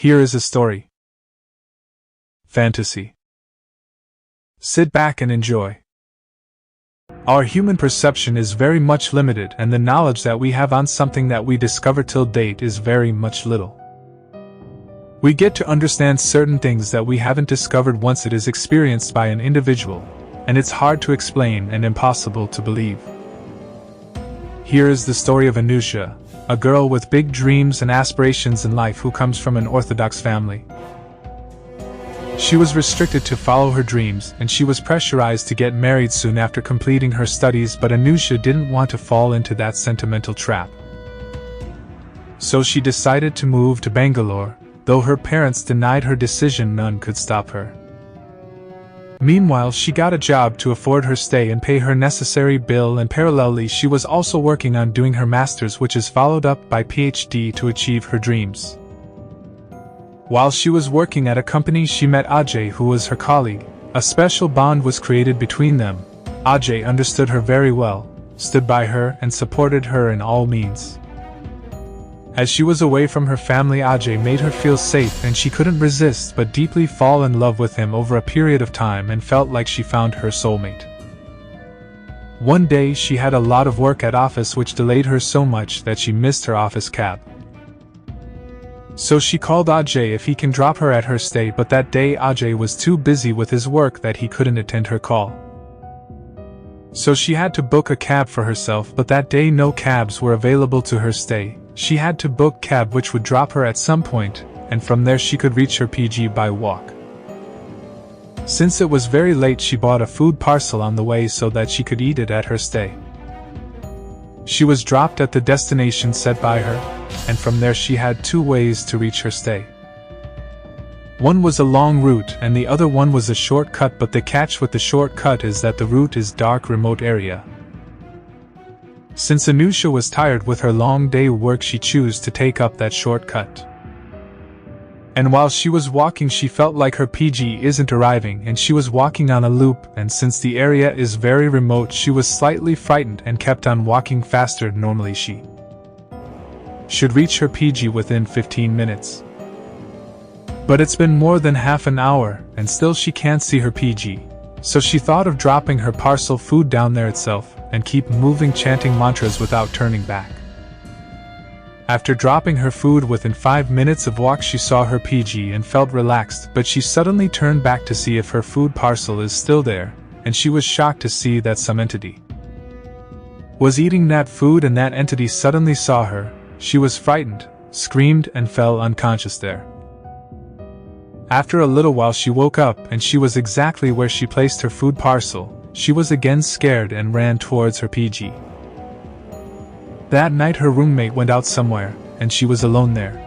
Here is a story. Fantasy. Sit back and enjoy. Our human perception is very much limited, and the knowledge that we have on something that we discover till date is very much little. We get to understand certain things that we haven't discovered once it is experienced by an individual, and it's hard to explain and impossible to believe. Here is the story of Anusha, a girl with big dreams and aspirations in life who comes from an Orthodox family. She was restricted to follow her dreams, and she was pressurized to get married soon after completing her studies, but Anusha didn't want to fall into that sentimental trap. So she decided to move to Bangalore. Though her parents denied her decision, none could stop her. Meanwhile, she got a job to afford her stay and pay her necessary bill, and parallelly she was also working on doing her master's, which is followed up by PhD, to achieve her dreams. While she was working at a company, she met Ajay, who was her colleague. A special bond was created between them. Ajay understood her very well, stood by her, and supported her in all means. As she was away from her family, Ajay made her feel safe, and she couldn't resist but deeply fall in love with him over a period of time and felt like she found her soulmate. One day she had a lot of work at office which delayed her so much that she missed her office cab. So she called Ajay if he can drop her at her stay, but that day Ajay was too busy with his work that he couldn't attend her call. So she had to book a cab for herself, but that day no cabs were available to her stay. She had to book a cab which would drop her at some point, and from there she could reach her PG by walk. Since it was very late, she bought a food parcel on the way so that she could eat it at her stay. She was dropped at the destination set by her, and from there she had two ways to reach her stay. One was a long route and the other one was a shortcut, but the catch with the shortcut is that the route is dark, remote area. Since Anusha was tired with her long day work, she chose to take up that shortcut. And while she was walking, she felt like her PG isn't arriving and she was walking on a loop, and since the area is very remote, she was slightly frightened and kept on walking faster. Normally she should reach her PG within 15 minutes. But it's been more than half an hour and still she can't see her PG. So she thought of dropping her parcel food down there itself and keep moving, chanting mantras without turning back. After dropping her food within 5 minutes of walk, she saw her PG and felt relaxed, but she suddenly turned back to see if her food parcel is still there, and she was shocked to see that some entity was eating that food, and that entity suddenly saw her. She was frightened, screamed, and fell unconscious there. After a little while she woke up and she was exactly where she placed her food parcel. She was again scared and ran towards her PG. That night her roommate went out somewhere, and she was alone there.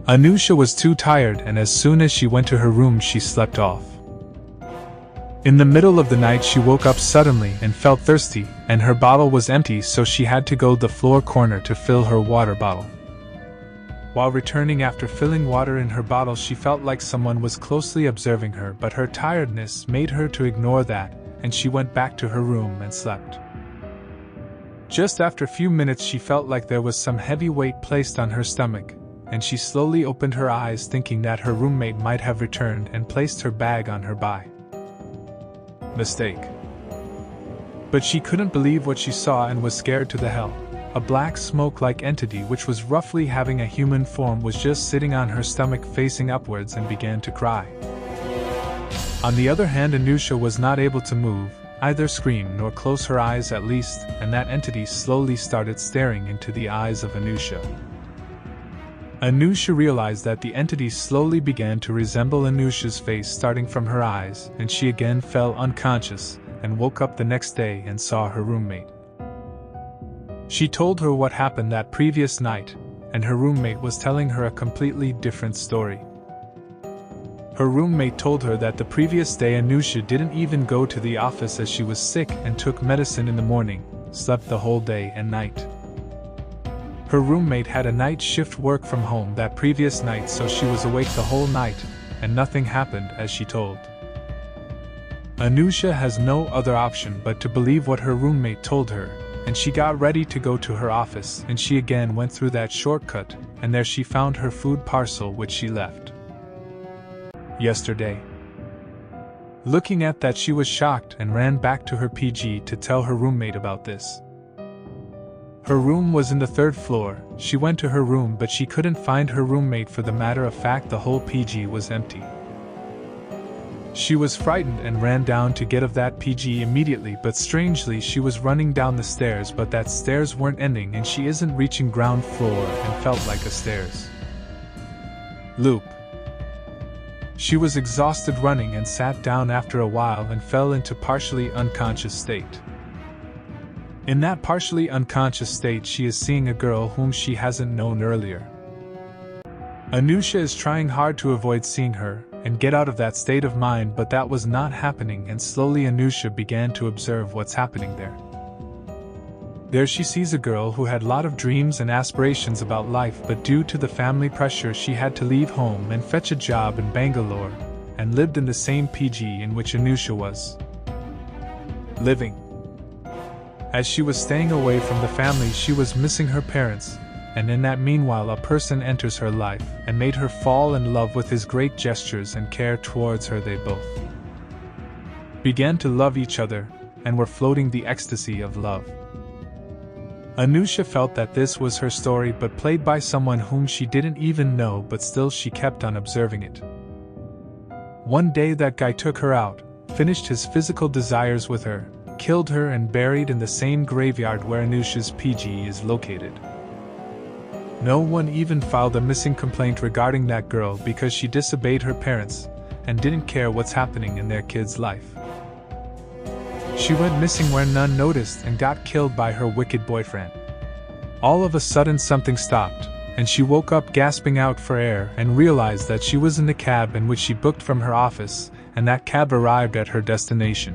Anusha was too tired, and as soon as she went to her room she slept off. In the middle of the night she woke up suddenly and felt thirsty, and her bottle was empty, so she had to go to the floor corner to fill her water bottle. While returning after filling water in her bottle, she felt like someone was closely observing her, but her tiredness made her to ignore that, and she went back to her room and slept. Just after a few minutes she felt like there was some heavy weight placed on her stomach, and she slowly opened her eyes, thinking that her roommate might have returned and placed her bag on her by mistake. But she couldn't believe what she saw and was scared to the hell. A black smoke-like entity which was roughly having a human form was just sitting on her stomach facing upwards and began to cry. On the other hand, Anusha was not able to move, either scream nor close her eyes at least, and that entity slowly started staring into the eyes of Anusha. Anusha realized that the entity slowly began to resemble Anusha's face starting from her eyes, and she again fell unconscious and woke up the next day and saw her roommate. She told her what happened that previous night, and her roommate was telling her a completely different story. Her roommate told her that the previous day Anusha didn't even go to the office as she was sick and took medicine in the morning, slept the whole day and night. Her roommate had a night shift work from home that previous night, so she was awake the whole night, and nothing happened as she told. Anusha has no other option but to believe what her roommate told her, and she got ready to go to her office, and she again went through that shortcut, and there she found her food parcel which she left yesterday. Looking at that, she was shocked and ran back to her PG to tell her roommate about this. Her room was in the 3rd floor. She went to her room, but she couldn't find her roommate. For the matter of fact, the whole PG was empty. She was frightened and ran down to get of that PG immediately, but strangely she was running down the stairs, but that stairs weren't ending and she isn't reaching ground floor and felt like a stairs loop. She was exhausted running and sat down after a while and fell into partially unconscious state. In that partially unconscious state, she is seeing a girl whom she hasn't known earlier. Anusha is trying hard to avoid seeing her and get out of that state of mind, but that was not happening, and slowly Anusha began to observe what's happening there. There she sees a girl who had a lot of dreams and aspirations about life, but due to the family pressure she had to leave home and fetch a job in Bangalore, and lived in the same PG in which Anusha was living. As she was staying away from the family, she was missing her parents, and in that meanwhile a person enters her life and made her fall in love with his great gestures and care towards her. They both began to love each other and were floating the ecstasy of love. Anusha felt that this was her story, but played by someone whom she didn't even know, but still she kept on observing it. One day that guy took her out, finished his physical desires with her, killed her and buried in the same graveyard where Anusha's PG is located. No one even filed a missing complaint regarding that girl because she disobeyed her parents and didn't care what's happening in their kid's life. She went missing where none noticed and got killed by her wicked boyfriend. All of a sudden something stopped, and she woke up gasping out for air and realized that she was in the cab in which she booked from her office, and that cab arrived at her destination.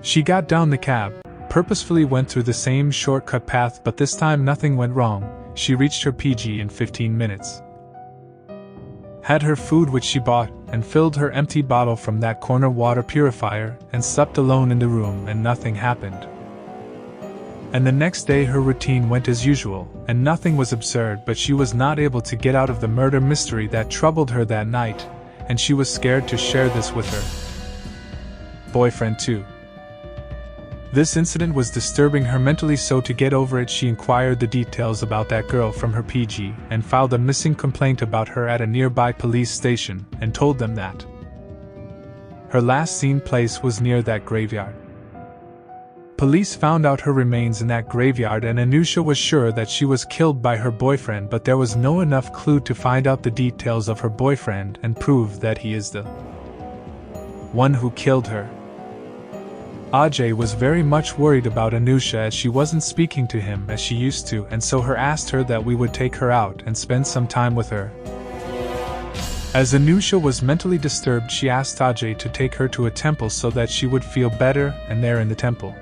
She got down the cab, purposefully went through the same shortcut path, but this time nothing went wrong. She reached her PG in 15 minutes. Had her food which she bought, and filled her empty bottle from that corner water purifier, and slept alone in the room, and nothing happened. And the next day her routine went as usual, and nothing was absurd, but she was not able to get out of the murder mystery that troubled her that night, and she was scared to share this with her boyfriend too. This incident was disturbing her mentally, so to get over it she inquired the details about that girl from her PG and filed a missing complaint about her at a nearby police station and told them that her last seen place was near that graveyard. Police found out her remains in that graveyard, and Anusha was sure that she was killed by her boyfriend, but there was no enough clue to find out the details of her boyfriend and prove that he is the one who killed her. Ajay was very much worried about Anusha as she wasn't speaking to him as she used to, and so he asked her that we would take her out and spend some time with her. As Anusha was mentally disturbed, she asked Ajay to take her to a temple so that she would feel better, and there in the temple,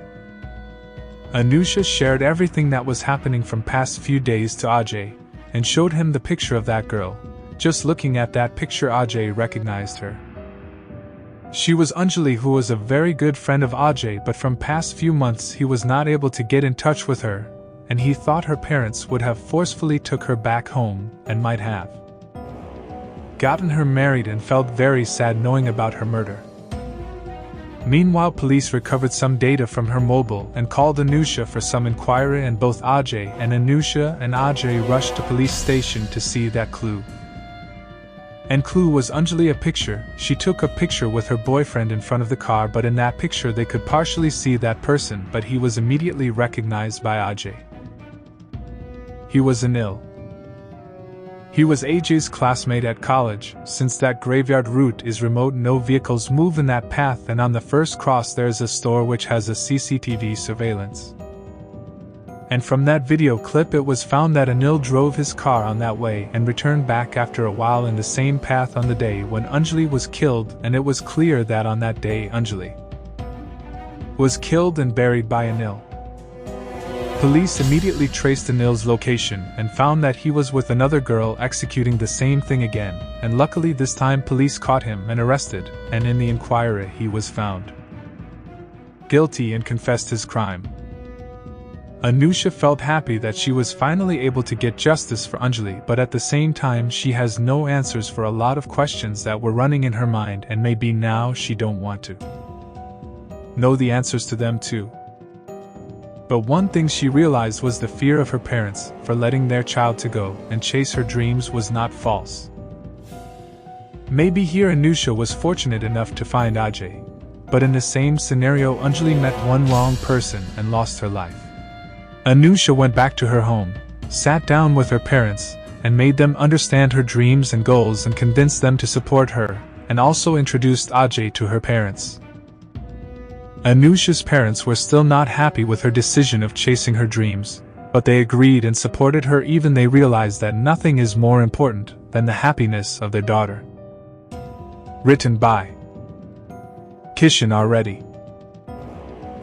Anusha shared everything that was happening from past few days to Ajay, and showed him the picture of that girl. Just looking at that picture, Ajay recognized her. She was Anjali, who was a very good friend of Ajay, but from past few months he was not able to get in touch with her, and he thought her parents would have forcefully took her back home, and might have gotten her married, and felt very sad knowing about her murder. Meanwhile, police recovered some data from her mobile and called Anusha for some inquiry, and both Ajay and Anusha and Ajay rushed to police station to see that clue. And clue was Anjali, a picture. She took a picture with her boyfriend in front of the car, but in that picture they could partially see that person, but he was immediately recognized by Ajay. He was Anil. He was Ajay's classmate at college. Since that graveyard route is remote, no vehicles move in that path, and on the first cross there is a store which has a CCTV surveillance. And from that video clip it was found that Anil drove his car on that way and returned back after a while in the same path on the day when Anjali was killed, and it was clear that on that day Anjali was killed and buried by Anil. Police immediately traced Anil's location and found that he was with another girl executing the same thing again, and luckily this time police caught him and arrested, and in the inquiry he was found guilty and confessed his crime. Anusha felt happy that she was finally able to get justice for Anjali, but at the same time she has no answers for a lot of questions that were running in her mind, and maybe now she don't want to know the answers to them too. But one thing she realized was the fear of her parents for letting their child to go and chase her dreams was not false. Maybe here Anusha was fortunate enough to find Ajay, but in the same scenario Anjali met one wrong person and lost her life. Anusha went back to her home, sat down with her parents, and made them understand her dreams and goals and convinced them to support her, and also introduced Ajay to her parents. Anusha's parents were still not happy with her decision of chasing her dreams, but they agreed and supported her, even they realized that nothing is more important than the happiness of their daughter. Written by Kishan already.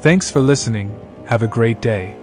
Thanks for listening, have a great day.